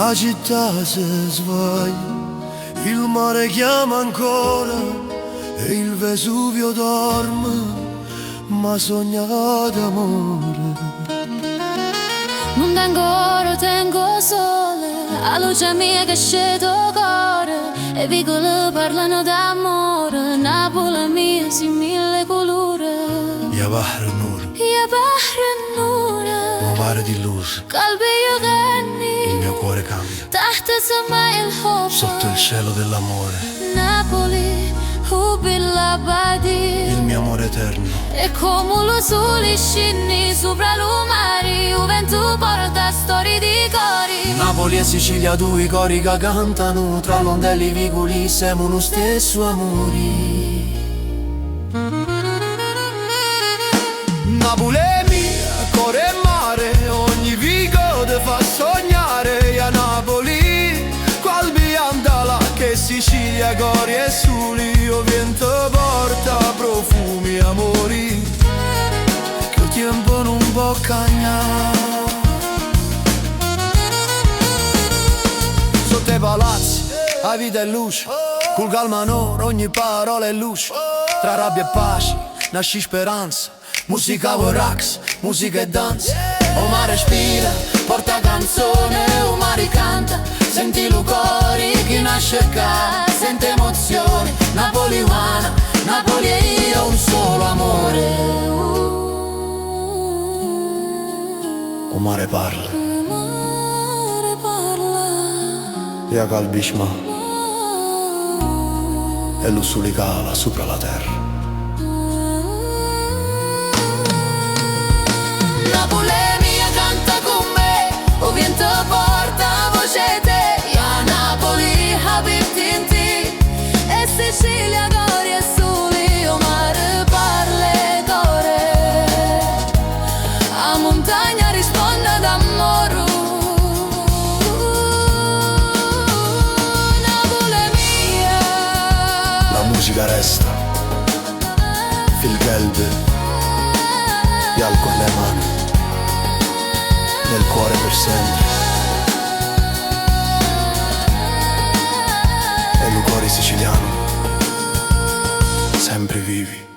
La città si sveglia, il mare chiama ancora e il Vesuvio dorme, ma sogna d'amore. Non tengo oro, tengo sole, la luce mia che scende cuore, e vicoli parlano d'amore, Napoli mia si mille colori. Ya Bahr Nur, Ya Bahr Nur, un mare di luce, qalbi il يغني mio cuore cambia تحت سماء الحب. sotto il cielo dell'amore, Napoli, Labadi, il mio amore eterno. e come lo sole scinni sopra l'umari, il vento porta storie di cori. Napoli e Sicilia, due cori che cantano, tra l'ondelli e i vicoli siamo uno stesso amore. Napoli è mia, cuore e mare, ogni vico te fa sognare. A Napoli, qual biandala, che Sicilia, cori e suli, io vento porta profumi e amori, che il tempo non può cagnare. Sotto i palazzi, a vita e luce, col calmanor ogni parola è luce, tra rabbia e pace nasce speranza, musica vorax, musica e danza. O mare respira, porta canzone, o mare canta, senti lo cori, chi nasce qua, sente emozione. Napolitana, Napoli e io un solo amore. O mare parla, Mare parla, ya calbishma, e lo sole cala sopra la terra. Napoli mia canta con me, o vento porta voce te. A Napoli abiti in te, e Sicilia cori e soli, o mare parla e core, a montagna risponde d'amore. Napoli mia, La musica resta, fil gelbe, con le mani, nel cuore per sempre. E il cuore siciliano, sempre vivi.